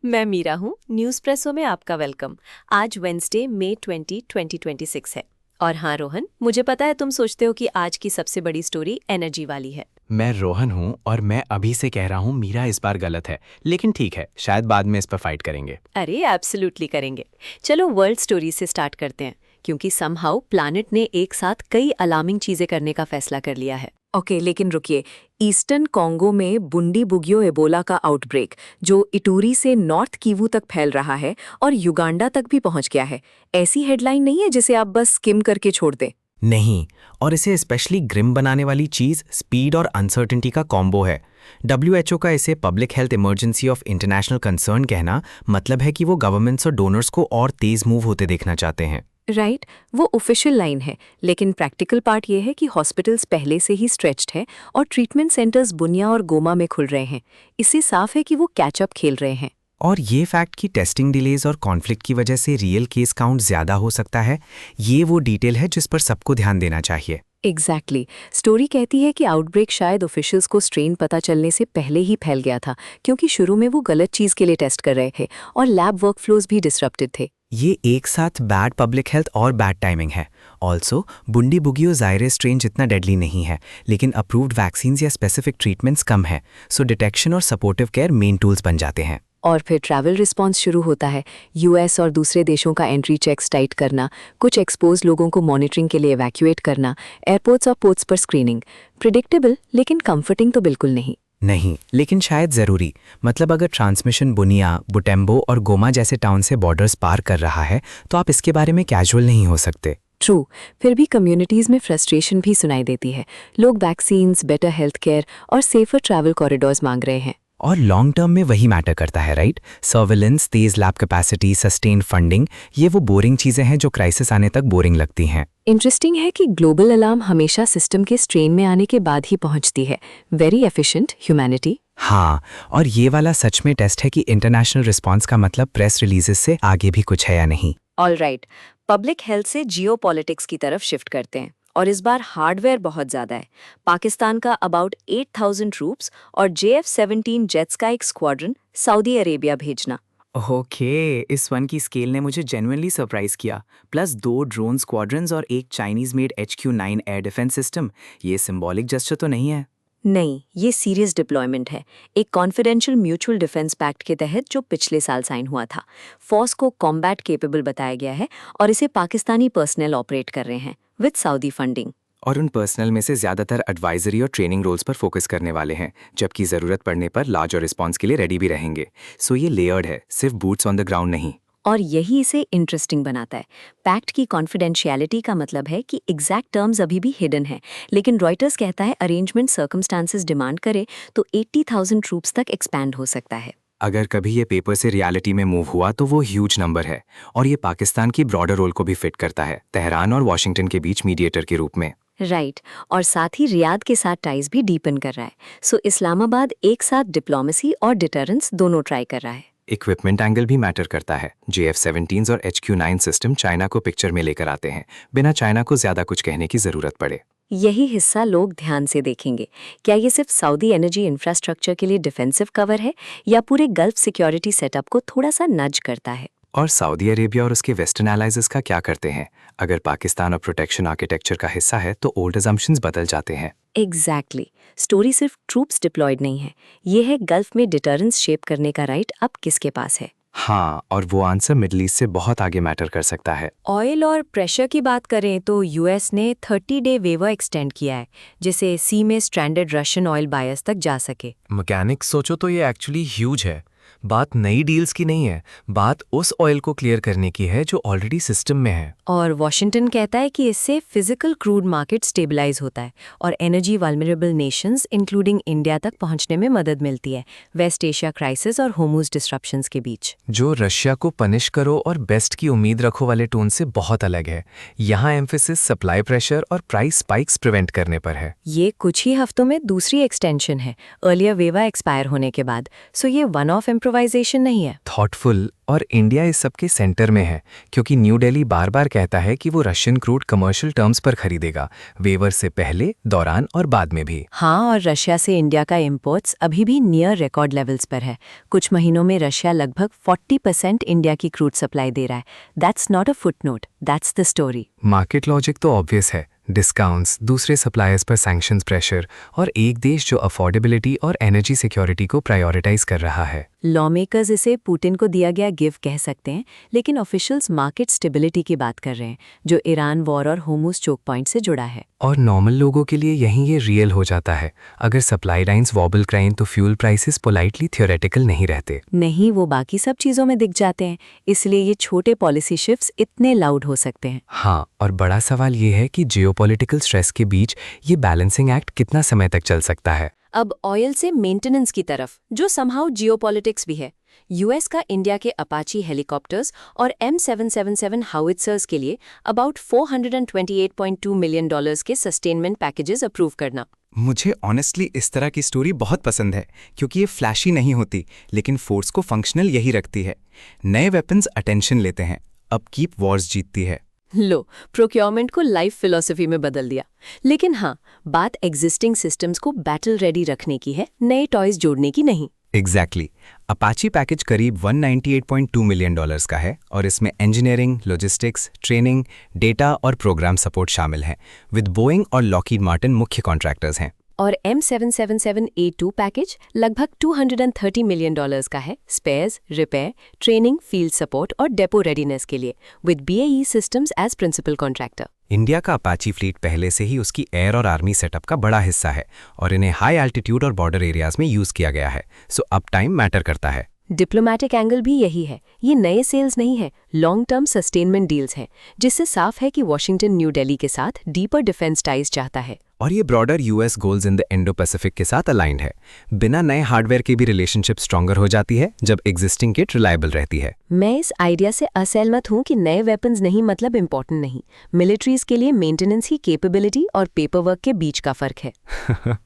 मैं मीरा हूँ। न्यूज़प्रेसो में आपका वेलकम। आज वेंसडे मई 20, 2026 है। और हाँ रोहन, मुझे पता है तुम सोचते हो कि आज की सबसे बड़ी स्टोरी एनर्जी वाली है। मैं रोहन हूँ और मैं अभी से कह रहा हूँ मीरा इस बार गलत है, लेकिन ठीक है, शायद बाद में इस पर फाइट करेंगे। अरे एब्सोल्युटली करेंगे। चलो वर्ल्ड स्टोरी से स्टार्ट करते हैं, क्योंकि समहाउ प्लैनेट ने एक साथ कई अलार्मिंग चीजें करने का फैसला कर लिया है। ओके, लेकिन रुकिए। ईस्टर्न कॉन्गो में बुंडी बुगियो एबोला का आउटब्रेक जो इटूरी से नॉर्थ कीवू तक फैल रहा है और युगांडा तक भी पहुंच गया है। ऐसी हेडलाइन नहीं है जिसे आप बस स्किम करके छोड़ दें। नहीं, और इसे स्पेशली ग्रिम बनाने वाली चीज़ स्पीड और अनसर्टेनिटी का कॉम्बो है। WHO का इसे public health emergency of international concern कहना मतलब है कि वो गवर्नमेंट्स और डोनर्स को और तेज मूव होते देखना चाहते हैं। राइट, वो ऑफिशियल लाइन है, लेकिन प्रैक्टिकल पार्ट ये है कि हॉस्पिटल्स पहले से ही स्ट्रेच्ड है और ट्रीटमेंट सेंटर्स बुनिया और गोमा में खुल रहे हैं। इससे साफ है कि वो कैचअप खेल रहे हैं। और ये फैक्ट कि टेस्टिंग डिलेज और कॉन्फ्लिक्ट की वजह से रियल केस काउंट ज़्यादा हो सकता है, ये वो डिटेल है जिस पर सबको ध्यान देना चाहिए। एग्जैक्टली। स्टोरी कहती है कि आउटब्रेक शायद ऑफिशियल्स को स्ट्रेन पता चलने से पहले ही फैल गया था, क्योंकि शुरू में वो गलत चीज़ के लिए टेस्ट कर रहे थे और लैब वर्कफ्लोज भी डिसरप्टेड थे। ये एक साथ बैड पब्लिक हेल्थ और बैड टाइमिंग है। ऑल्सो बुंडी बुगियो जायरस स्ट्रेन जितना डेडली नहीं है, लेकिन अप्रूव्ड वैक्सीन्स या स्पेसिफिक ट्रीटमेंट्स कम है, सो डिटेक्शन और सपोर्टिव केयर मेन टूल्स बन जाते हैं। और फिर ट्रैवल रिस्पांस शुरू होता है। यूएस और दूसरे देशों का एंट्री चेक्स टाइट करना, कुछ एक्सपोज लोगों को मॉनिटरिंग के लिए इवैक्यूएट करना, एयरपोर्ट्स और पोर्ट्स पर स्क्रीनिंग। प्रिडिक्टेबल, लेकिन कंफर्टिंग तो बिल्कुल नहीं। नहीं, लेकिन शायद ज़रूरी। मतलब अगर ट्रांसमिशन बुनिया, बुटेम्बो और गोमा जैसे टाउन से बॉर्डर्स पार कर रहा है, तो आप इसके बारे में कैजुअल नहीं हो सकते। ट्रू, फिर भी कम्युनिटीज़ में फ्रस्ट्रेशन भी सुनाई देती है। लोग वैक्सीन्स, बेटर हेल्थ केयर और सेफर ट्रैवल कॉरिडोर्स मांग रहे हैं। और लॉन्ग टर्म में वही मैटर करता है, राइट? सर्विलेंस, तेज लैब कैपेसिटी, सस्टेन फंडिंग, ये वो बोरिंग चीज़ें हैं जो क्राइसिस आने तक बोरिंग लगती हैं। इंटरेस्टिंग है कि ग्लोबल अलार्म हमेशा सिस्टम के स्ट्रेन में आने के बाद ही पहुंचती है। Very efficient humanity. हाँ, और ये वाला सच में टेस्ट है कि इंटरनेशनल रिस्पांस का मतलब प्रेस रिलीजेस से आगे भी कुछ है या नहीं। ऑल राइट, पब्लिक हेल्थ से जियोपॉलिटिक्स की तरफ शिफ्ट करते हैं, और इस बार हार्डवेयर बहुत ज़्यादा है। पाकिस्तान का अबाउट 8,000 ट्रूप्स और JF-17 जेट्स का एक स्क्वाड्रन सऊदी अरेबिया भेजना। ओके, इस वन की स्केल ने मुझे जेन्युइनली सरप्राइज किया। प्लस 2 ड्रोन स्क्वाड्रंस और एक Chinese made HQ-9 air defence system. ये सिंबॉलिक जेस्चर तो नहीं है? नहीं, ये सीरियस डिप्लॉयमेंट है। एक कॉन्फिडेंशियल म्यूचुअल डिफेंस पैक्ट के तहत जो पिछले साल साइन हुआ था। फोर्स को कॉम्बैट केपेबल बताया गया है और इसे पाकिस्तानी पर्सनल ऑपरेट कर रहे हैं विद सऊदी फंडिंग। और उन पर्सनल में से ज़्यादातर एडवाइजरी और ट्रेनिंग रोल्स पर फोकस करने वाले हैं, जबकि ज़रूरत पड़ने पर लार्ज और रिस्पॉन्स के लिए रेडी भी रहेंगे। सो ये लेयर्ड है, सिर्फ बूट्स ऑन द ग्राउंड नहीं। और यही इसे इंटरेस्टिंग बनाता है। पैक्ट की कॉन्फिडेंशियलिटी का मतलब है कि एग्जैक्ट टर्म्स अभी भी हिडन है, लेकिन रॉयटर्स कहता है अरेंजमेंट सर्कमस्टांसेस डिमांड करे तो 80,000 ट्रूप्स तक एक्सपैंड हो सकता है। अगर कभी ये पेपर से रियलिटी में मूव हुआ तो वो ह्यूज नंबर है, और ये पाकिस्तान की ब्रॉडर रोल को भी फिट करता है, तेहरान और वॉशिंगटन के बीच मीडिएटर के रूप में। राइट, और साथ ही रियाद के साथ टाइज भी डीपन कर रहा है। सो इस्लामाबाद एक साथ डिप्लोमेसी और डिटरेंस दोनों ट्राई कर रहा है। इक्विपमेंट एंगल भी मैटर करता है। JF-17 और HQ-9 सिस्टम चाइना को पिक्चर में लेकर आते हैं, बिना चाइना को ज्यादा कुछ कहने की जरूरत पड़े। यही हिस्सा लोग ध्यान से देखेंगे। क्या ये सिर्फ सऊदी एनर्जी इंफ्रास्ट्रक्चर के लिए डिफेंसिव कवर है, या पूरे गल्फ सिक्योरिटी सेटअप को थोड़ा सा नज करता है? और सऊदी अरेबिया और उसके वेस्टर्न एलाइज का क्या करते हैं? अगर पाकिस्तान और प्रोटेक्शन आर्किटेक्चर का हिस्सा है तो ओल्ड अजम्पशंस बदल जाते हैं। एग्जैक्टली। स्टोरी सिर्फ ट्रूप्स डिप्लॉयड नहीं है, ये है गल्फ में डिटरेंस शेप करने का राइट अब किसके पास है। हाँ, और वो आंसर मिडल ईस्ट से बहुत आगे मैटर कर सकता है। ऑयल और प्रेशर की बात करें तो यूएस ने 30-डे वेवर एक्सटेंड किया है, जिससे सी में स्ट्रैंडेड रशियन ऑयल बायर्स तक जा सके। मैकेनिक्स सोचो तो ये एक्चुअली ह्यूज है। बात नई डील्स की नहीं है, बात उस ऑयल को क्लियर करने की है जो ऑलरेडी सिस्टम में है। और वॉशिंगटन कहता है कि इससे फिजिकल क्रूड मार्केट स्टेबलाइज होता है और energy vulnerable Nations including India तक पहुंचने में मदद मिलती है वेस्ट एशिया क्राइसिस और होर्मुज डिस्ट्रप्शंस के बीच। जो रशिया को पनिश करो और बेस्ट की उम्मीद रखो वाले टोन से बहुत अलग है। यहाँ एम्फेसिस सप्लाई प्रेशर और प्राइस स्पाइक्स प्रिवेंट करने पर है। ये कुछ ही हफ्तों में दूसरी एक्सटेंशन है अर्लियर वेवा एक्सपायर होने के बाद, सो ये वन ऑफ इम्प्रोवाइजेशन नहीं है। थॉटफुल, और इंडिया इस सबके सेंटर में है क्योंकि न्यू दिल्ली बार बार कहता है कि वो रशियन क्रूड कमर्शियल टर्म्स पर खरीदेगा, वेवर से पहले, दौरान और बाद में भी। हाँ, और रशिया से इंडिया का इंपोर्ट्स अभी भी नियर रिकॉर्ड लेवल्स पर है। कुछ महीनों में रशिया लगभग 40% इंडिया की क्रूड सप्लाई दे रहा है। That's not a footnote, that's the story. Market logic तो ऑब्वियस है, डिस्काउंट्स, दूसरे सप्लायर्स पर सैंक्शंस प्रेशर, और एक देश जो अफोर्डेबिलिटी और एनर्जी सिक्योरिटी को प्रायोरिटाइज कर रहा है। लॉ मेकर्स इसे पुतिन को दिया गया गिफ्ट कह सकते हैं, लेकिन ऑफिशियल्स मार्केट स्टेबिलिटी की बात कर रहे हैं, जो ईरान वॉर और होर्मुज चोक पॉइंट से जुड़ा है। और नॉर्मल लोगों के लिए यहीं ये रियल हो जाता है। अगर सप्लाई लाइंस वॉबल कराएं तो फ्यूल प्राइसेस पोलाइटली थियोरेटिकल नहीं रहते। नहीं, वो बाकी सब चीज़ों में दिख जाते हैं, इसलिए ये छोटे पॉलिसी शिफ्ट्स इतने लाउड हो सकते हैं। हाँ, और बड़ा सवाल ये है कि जियोपॉलिटिकल स्ट्रेस के बीच ये बैलेंसिंग एक्ट कितना समय तक चल सकता है। अब ऑयल से मेंटेनेंस की तरफ, जो समहाउ जियोपॉलिटिक्स भी है। यूएस का इंडिया के अपाची हेलीकॉप्टर्स और M777 हाउइट्जर्स के लिए अबाउट $428.2 मिलियन के सस्टेनमेंट पैकेजेस अप्रूव करना। मुझे ऑनेस्टली इस तरह की स्टोरी बहुत पसंद है क्योंकि ये फ्लैशी नहीं होती, लेकिन फोर्स को फंक्शनल यही रखती है। नए वेपन्स अटेंशन लेते हैं, अपकीप वॉर्स जीतती है। लो, प्रोक्योरमेंट को लाइफ फिलॉसफी में बदल दिया। लेकिन हाँ, बात एग्जिस्टिंग सिस्टम्स को बैटल रेडी रखने की है, नए टॉयज जोड़ने की नहीं। एग्जैक्टली। अपाची पैकेज करीब $198.2 मिलियन का है और इसमें इंजीनियरिंग, लॉजिस्टिक्स, ट्रेनिंग, डेटा और प्रोग्राम सपोर्ट शामिल हैं, विद बोइंग और लॉकहीड मार्टिन मुख्य कॉन्ट्रैक्टर्स हैं। और M777A2 पैकेज लगभग $230 मिलियन का है, spares, repair, training, field support और डेपो रेडीनेस के लिए, with BAE systems as principal contractor. India का अपाची फ्लीट पहले से ही उसकी एयर और आर्मी सेटअप का बड़ा हिस्सा है और इन्हें हाई एल्टीट्यूड और बॉर्डर एरियाज में यूज किया गया है, सो अप टाइम मैटर करता है। डिप्लोमैटिक एंगल भी यही है, ये नए सेल्स नहीं है, लॉन्ग टर्म सस्टेनमेंट डील्स हैं, जिससे साफ है कि वॉशिंगटन न्यू दिल्ली के साथ डीपर डिफेंस टाइज चाहता है। और ये broader US goals in the Indo Pacific के साथ अलाइंड है। बिना नए हार्डवेयर के भी रिलेशनशिप स्ट्रॉन्गर हो जाती है जब एग्जिस्टिंग किट रिलायबल रहती है। मैं इस आइडिया से असहमत हूँ कि नए वेपन्स नहीं मतलब इम्पोर्टेंट नहीं। मिलिट्रीज के लिए मेंटेनेंस ही कैपेबिलिटी और पेपरवर्क के बीच का फर्क है।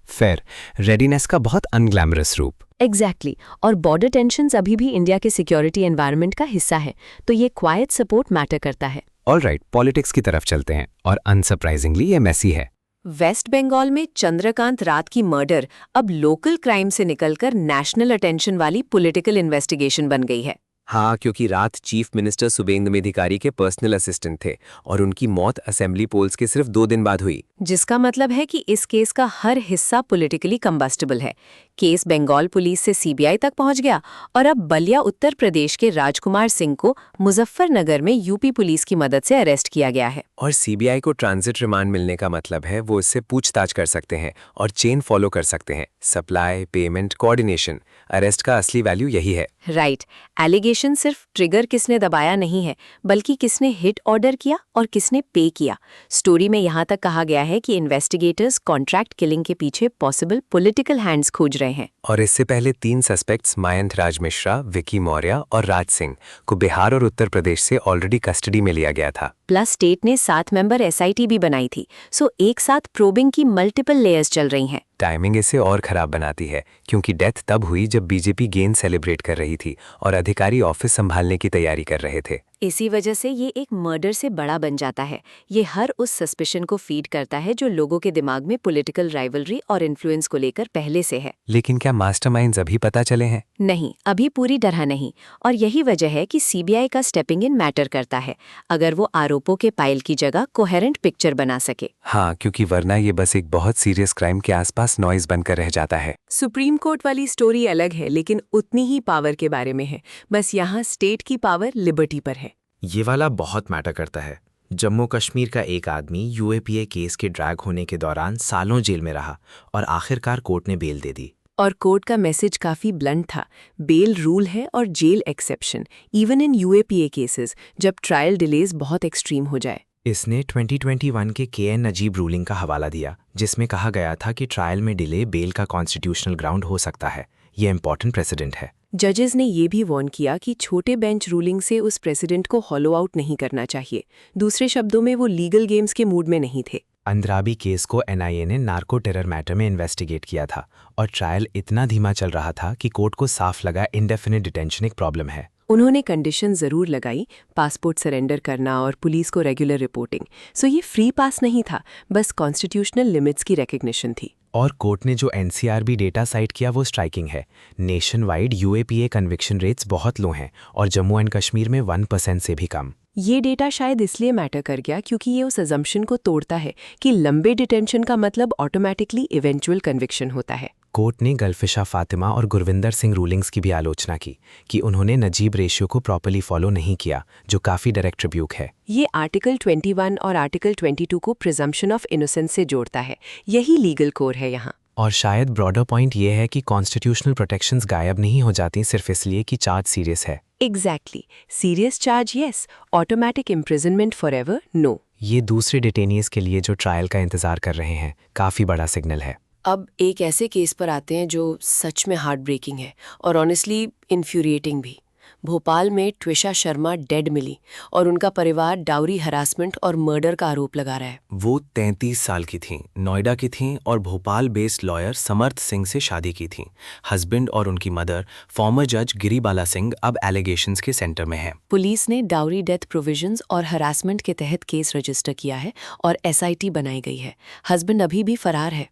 फेयर, रेडीनेस का बहुत अनग्लैमरस रूप। एग्जैक्टली, और बॉर्डर टेंशन्स अभी भी इंडिया के सिक्योरिटी एनवायरनमेंट का हिस्सा है, तो ये क्वाइट सपोर्ट मैटर करता है। ऑलराइट, पॉलिटिक्स की तरफ चलते हैं और अनसरप्राइजिंगली ये मेसी है। वेस्ट बंगाल में चंद्रकांत रात की मर्डर अब लोकल क्राइम से निकलकर नेशनल अटेंशन वाली पॉलिटिकल इन्वेस्टिगेशन बन गई है। हाँ, क्योंकि रात चीफ मिनिस्टर शुभेंदु अधिकारी के पर्सनल असिस्टेंट थे और उनकी मौत असेंबली पोल्स के सिर्फ 2 दिन बाद हुई। जिसका मतलब है कि इस केस का हर हिस्सा पॉलिटिकली कंबस्टेबल है। केस बंगाल पुलिस से CBI तक पहुंच गया और अब बलिया उत्तर प्रदेश के राजकुमार सिंह को मुजफ्फरनगर में यूपी पुलिस की मदद से अरेस्ट किया गया है। और CBI को ट्रांजिट रिमांड मिलने का मतलब है वो इससे पूछताछ कर सकते हैं और चेन फॉलो कर सकते हैं। सप्लाई, पेमेंट, कोऑर्डिनेशन, अरेस्ट का असली वैल्यू यही है। राइट, एलिगेशन सिर्फ ट्रिगर किसने दबाया नहीं है, बल्कि किसने हिट ऑर्डर किया और किसने पे किया। स्टोरी में यहाँ तक कहा गया है कि इन्वेस्टिगेटर्स कॉन्ट्रैक्ट किलिंग के पीछे पॉसिबल पॉलिटिकल हैंड्स खोज रहे हैं। और इससे पहले 3 सस्पेक्ट्स मयंक राज मिश्रा, विकी मौर्य और राज सिंह को बिहार और उत्तर प्रदेश से ऑलरेडी कस्टडी में लिया गया था। प्लस स्टेट ने 7 मेंबर SIT भी बनाई थी, सो एक साथ प्रोबिंग की मल्टीपल लेयर्स चल रही हैं। टाइमिंग इसे और खराब बनाती है क्योंकि डेथ तब हुई जब बीजेपी गेन सेलिब्रेट कर रही थी और अधिकारी ऑफिस संभालने की तैयारी कर रहे थे। इसी वजह से ये एक मर्डर से बड़ा बन जाता है। ये हर उस सस्पिशन को फीड करता है जो लोगों के दिमाग में पॉलिटिकल राइवलरी और इन्फ्लुएंस को लेकर पहले से है। लेकिन क्या मास्टरमाइंड्स अभी पता चले हैं? नहीं, अभी पूरी तरह नहीं, और यही वजह है कि CBI का स्टेपिंग इन मैटर करता है, अगर वो आरोपों के पाइल की जगह कोहेरेंट पिक्चर बना सके। हाँ, क्योंकि वरना ये बस एक बहुत सीरियस क्राइम के आसपास नॉइज बनकर रह जाता है। सुप्रीम कोर्ट वाली स्टोरी अलग है, लेकिन उतनी ही पावर के बारे में है, बस यहाँ स्टेट की पावर लिबर्टी पर है। ये वाला बहुत मैटर करता है। जम्मू कश्मीर का एक आदमी UAPA केस के ड्रैग होने के दौरान सालों जेल में रहा और आखिरकार कोर्ट ने बेल दे दी। और कोर्ट का मैसेज काफी ब्लंट था, बेल रूल है और jail exception, even in UAPA cases जब ट्रायल डिलेज बहुत एक्सट्रीम हो जाए। इसने 2021 के KN नजीब रूलिंग का हवाला दिया, जिसमें कहा गया था कि ट्रायल में डिले बेल का कॉन्स्टिट्यूशनल ग्राउंड हो सकता है। ये इंपॉर्टेंट प्रेसिडेंट है। जजेस ने ये भी वार्न किया कि छोटे बेंच रूलिंग से उस प्रेसिडेंट को हॉलो आउट नहीं करना चाहिए। दूसरे शब्दों में वो लीगल गेम्स के मूड में नहीं थे। अंद्राबी केस को एनआईए ने नार्को टेरर मैटर में इन्वेस्टिगेट किया था और ट्रायल इतना धीमा चल रहा था कि कोर्ट को साफ लगा इंडेफिनिट डिटेंशन एक प्रॉब्लम है। उन्होंने कंडीशन ज़रूर लगाई, पासपोर्ट सरेंडर करना और पुलिस को रेगुलर रिपोर्टिंग। सो ये फ्री पास नहीं था, बस कॉन्स्टिट्यूशनल लिमिट्स की रिकग्निशन थी। और कोर्ट ने जो एनसीआरबी डेटा साइट किया वो स्ट्राइकिंग है। Nation wide UAPA conviction rates बहुत लो हैं और जम्मू एंड कश्मीर में 1% से भी कम। ये डेटा शायद इसलिए मैटर कर गया क्योंकि ये उस अजम्पशन को तोड़ता है कि लंबे डिटेंशन का मतलब ऑटोमेटिकली इवेंचुअल कन्विक्शन होता है। कोर्ट ने गल्फिशा फातिमा और गुरविंदर सिंह रूलिंग्स की भी आलोचना की कि उन्होंने नजीब रेशियो को प्रॉपर्ली फॉलो नहीं किया, जो काफ़ी डायरेक्ट रिब्यूक है। ये आर्टिकल 21 और आर्टिकल 22 को प्रिजम्पशन ऑफ इनोसेंस से जोड़ता है। यही लीगल कोर है यहाँ। और शायद ब्रॉडर पॉइंट ये है कि कॉन्स्टिट्यूशनल प्रोटेक्शंस गायब नहीं हो जाती सिर्फ इसलिए कि चार्ज सीरियस है। Exactly, serious charge yes, automatic imprisonment forever no. ये दूसरे डिटेनियस के लिए जो ट्रायल का इंतजार कर रहे हैं काफ़ी बड़ा सिग्नल है। अब एक ऐसे केस पर आते हैं जो सच में हार्ट ब्रेकिंग है और ऑनेस्टली इन्फ्यूरिएटिंग भी। भोपाल में ट्विशा शर्मा डेड मिली और उनका परिवार डाउरी हरासमेंट और मर्डर का आरोप लगा रहा है। वो 33 साल की थीं, नोएडा की थीं और भोपाल बेस्ड लॉयर समर्थ सिंह से शादी की थीं। हस्बैंड और उनकी मदर फॉर्मर जज गिरिबाला सिंह अब एलिगेशंस के सेंटर में हैं। पुलिस ने डाउरी डेथ प्रोविजंस और हरासमेंट के तहत केस रजिस्टर किया है और एसआईटी बनाई गई है। हस्बैंड अभी भी फरार है।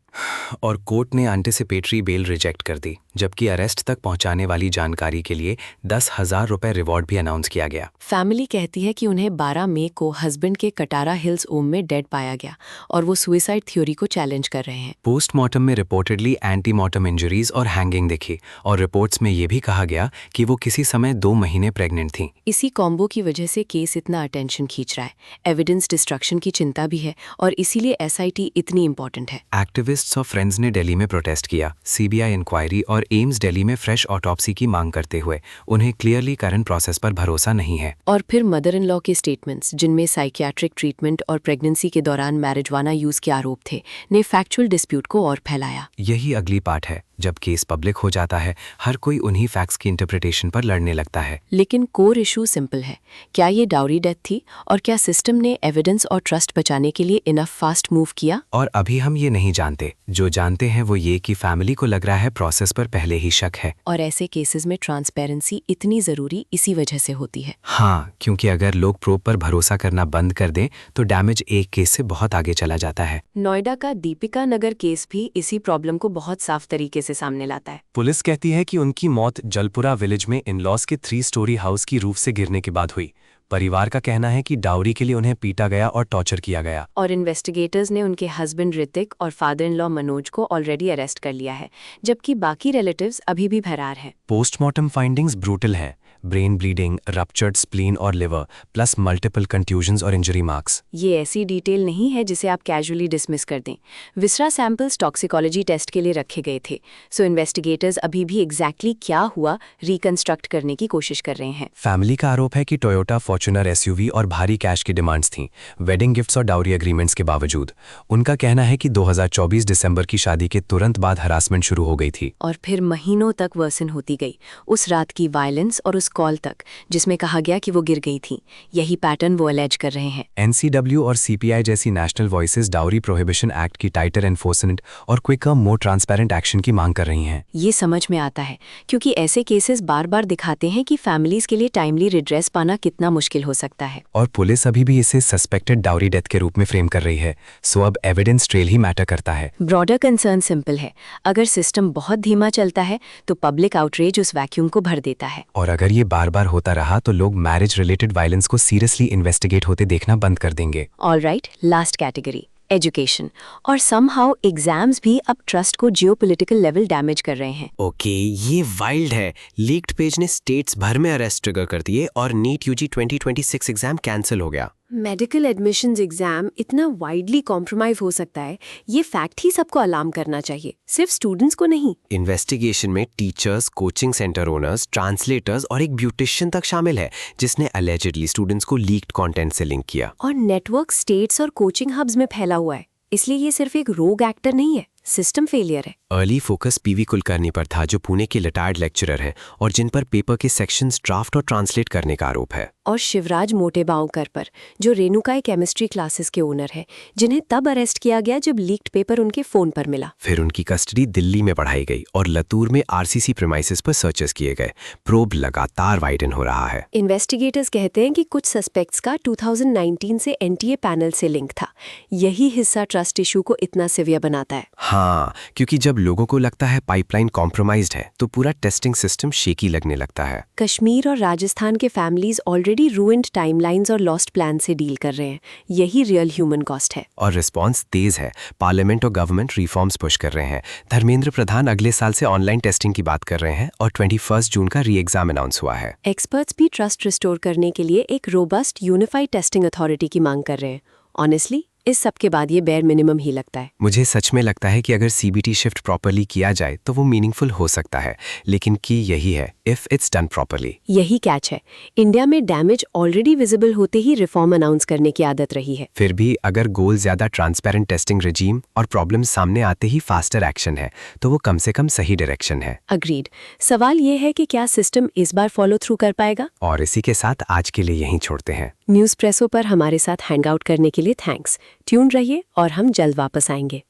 और कोर्ट ने एंटिसिपेटरी बेल रिजेक्ट कर दी, जबकि अरेस्ट तक पहुंचाने वाली जानकारी के लिए 10,000 रुपए रिवॉर्ड भी अनाउंस किया गया। फैमिली कहती है कि उन्हें 12 मई को हस्बैंड के कटारा हिल्स ओम में डेड पाया गया और वो सुसाइड थ्योरी को चैलेंज कर रहे हैं। पोस्टमार्टम में रिपोर्टेडली एंटीमार्टम इंजरीज और हैंगिंग दिखी और रिपोर्ट्स में ये भी कहा गया कि वो किसी समय 2 महीने प्रेग्नेंट थीं। इसी कॉम्बो की वजह से केस इतना अटेंशन खींच रहा है। एविडेंस डिस्ट्रक्शन की चिंता भी है और इसीलिए एसआईटी इतनी इंपॉर्टेंट है। एक्टिविस्ट्स और फ्रेंड्स ने दिल्ली में प्रोटेस्ट किया, सीबीआई इंक्वायरी और एम्स दिल्ली में फ्रेश ऑटोप्सी की मांग करते हुए। उन्हें क्लियरली करंट प्रोसेस पर भरोसा नहीं है। और फिर मदर इन लॉ के स्टेटमेंट्स, जिनमें साइकियाट्रिक ट्रीटमेंट और प्रेगनेंसी के दौरान मैरिजुआना यूज के आरोप थे, ने फैक्चुअल डिस्प्यूट को और फैलाया। यही अगली पार्ट है। जब केस पब्लिक हो जाता है, हर कोई उन्हीं फैक्ट्स की इंटरप्रिटेशन पर लड़ने लगता है। लेकिन कोर इशू सिंपल है, क्या ये डाउरी डेथ थी और क्या सिस्टम ने एविडेंस और ट्रस्ट बचाने के लिए इनफ फास्ट मूव किया? और अभी हम ये नहीं जानते। जो जानते हैं वो ये कि फैमिली को लग रहा है प्रोसेस पर पहले ही शक है। और ऐसे केसेस में ट्रांसपेरेंसी इतनी जरूरी इसी वजह से होती है। हाँ, क्योंकि अगर लोग प्रोब पर भरोसा करना बंद कर दें तो डैमेज एक केस से बहुत आगे चला जाता है। नोएडा का दीपिका नगर केस भी इसी प्रॉब्लम को बहुत साफ तरीके से सामने लाता है। पुलिस कहती है कि उनकी मौत जलपुरा विलेज में इन-लॉज के 3 स्टोरी हाउस की रूफ से गिरने के बाद हुई। परिवार का कहना है कि डाउरी के लिए उन्हें पीटा गया और टॉर्चर किया गया। और इन्वेस्टिगेटर्स ने उनके हस्बैंड ऋतिक और फादर इन लॉ मनोज को ऑलरेडी अरेस्ट कर लिया है, जबकि बाकी रिलेटिव्स अभी भी फरार हैं। पोस्टमार्टम फाइंडिंग्स ब्रूटल हैं। ब्रेन ब्लीडिंग, रप्चर्ड स्प्लीन और लिवर, प्लस मल्टीपल कंट्यूजन्स और इंजरी मार्क्स। ये ऐसी डिटेल नहीं है जिसे आप कैजुअली डिसमिस कर दें। विसरा सैंपल्स टॉक्सिकोलॉजी टेस्ट के लिए रखे गए थे, सो इन्वेस्टिगेटर्स अभी भी एग्जैक्टली क्या हुआ रिकंस्ट्रक्ट करने की कोशिश कर रहे हैं। फैमिली का आरोप है कि टोयोटा फॉर्च्यूनर एसयूवी और भारी कैश की डिमांड्स थीं, वेडिंग गिफ्ट्स और डाउरी एग्रीमेंट्स के बावजूद। उनका कहना है कि 2024 दिसंबर की शादी के तुरंत बाद हरासमेंट शुरू हो गई थी और फिर महीनों तक वर्सन होती गई, उस रात की वायलेंस और उस कॉल तक जिसमें कहा गया कि वो गिर गई थी। यही पैटर्न वो अलेज कर रहे हैं। एनसीडब्ल्यू और सीपीआई जैसी national voices dowry prohibition act की टाइटर एनफोर्समेंट और क्विकर मोर ट्रांसपेरेंट एक्शन की मांग कर रही हैं। ये समझ में आता है क्योंकि ऐसे केसेस बार बार दिखाते हैं कि फैमिलीज के लिए टाइमली रिड्रेस पाना कितना मुश्किल हो सकता है। और पुलिस अभी भी इसे सस्पेक्टेड डाउरी डेथ के रूप में फ्रेम कर रही है, सो अब एविडेंस ट्रेल ही मैटर करता है। ब्रॉडर कंसर्न सिंपल है, अगर सिस्टम बहुत धीमा चलता है तो पब्लिक आउटरीच उस वैक्यूम को भर देता है। और अगर ये बार बार होता रहा तो लोग मैरिज रिलेटेड वायलेंस को सीरियसली इन्वेस्टिगेट होते देखना बंद कर देंगे। Alright, last category education. और समहाउ एग्जाम्स भी अब ट्रस्ट को जियोपॉलिटिकल लेवल डैमेज कर रहे हैं। ओके, ये वाइल्ड है। लीक्ड पेज ने स्टेट्स भर में अरेस्ट ट्रिगर कर दिए और नीट यूजी 2026 एग्जाम कैंसिल हो गया। मेडिकल एडमिशंस एग्जाम इतना वाइडली कॉम्प्रोमाइज हो सकता है, ये फैक्ट ही सबको अलार्म करना चाहिए, सिर्फ स्टूडेंट्स को नहीं। इन्वेस्टिगेशन में teachers, coaching centre owners, translators और एक ब्यूटिशियन तक शामिल है जिसने अलेजिडली स्टूडेंट्स को लीक्ड कंटेंट से लिंक किया। और नेटवर्क स्टेट्स और कोचिंग हब्स में फैला हुआ है, इसलिए ये सिर्फ एक रोग एक्टर नहीं है, सिस्टम फेलियर है। अर्ली फोकस पीवी कुलकर्णी पर था, जो पुणे के रिटायर्ड लेक्चरर हैं और जिन पर पेपर के सेक्शंस ड्राफ्ट और ट्रांसलेट करने का आरोप है। और शिवराज मोटेबांवकर पर, जो रेणुकाई केमिस्ट्री क्लासेस के ओनर है, जिन्हें तब अरेस्ट किया गया जब लीक्ड पेपर उनके फोन पर मिला। फिर उनकी कस्टडी दिल्ली में बढ़ाई गई और लतूर में आरसीसी प्रेमाइसेस पर सर्चेस किए गए। प्रोब लगातार वाइडन हो रहा है। इन्वेस्टिगेटर्स कहते हैं कि कुछ सस्पेक्ट्स का 2019 से एनटीए पैनल से लिंक था। यही हिस्सा ट्रस्ट इशू को इतना सिवियर बनाता है। हाँ, क्योंकि जब लोगों को लगता है पाइपलाइन कॉम्प्रोमाइज्ड है तो पूरा टेस्टिंग सिस्टम शेकी लगने लगता है। कश्मीर और राजस्थान के फैमिलीज ऑलरेडी रूइंड टाइमलाइंस और लॉस्ट प्लान से डील कर रहे हैं। यही रियल ह्यूमन कॉस्ट है। और रिस्पॉन्स तेज है। पार्लियामेंट और गवर्नमेंट रिफॉर्म्स पुश कर रहे हैं। धर्मेंद्र प्रधान अगले साल से ऑनलाइन टेस्टिंग की बात कर रहे हैं और 21 जून का री एग्जाम अनाउंस हुआ है। एक्सपर्ट्स भी ट्रस्ट रिस्टोर करने के लिए एक रोबस्ट यूनिफाइड टेस्टिंग अथॉरिटी की मांग कर रहे हैं। ऑनेस्टली इस सब के बाद ये बेयर मिनिमम ही लगता है। मुझे सच में लगता है कि अगर सीबीटी शिफ्ट प्रॉपर्ली किया जाए तो वो मीनिंगफुल हो सकता है, लेकिन की यही है, इफ इट्स डन प्रॉपर्ली। यही कैच है। इंडिया में डैमेज ऑलरेडी विजिबल होते ही रिफॉर्म अनाउंस करने की आदत रही है। फिर भी अगर गोल ज्यादा ट्रांसपेरेंट टेस्टिंग रिजीम और प्रॉब्लम सामने आते ही फास्टर एक्शन है तो वो कम से कम सही डायरेक्शन है। अग्रीड। सवाल ये है कि क्या सिस्टम इस बार फॉलो थ्रू कर पाएगा। और इसी के साथ आज के लिए यहीं छोड़ते हैं। न्यूज़ प्रेसो पर हमारे साथ हैंग आउट करने के लिए थैंक्स। ट्यून रहिए और हम जल्द वापस आएंगे।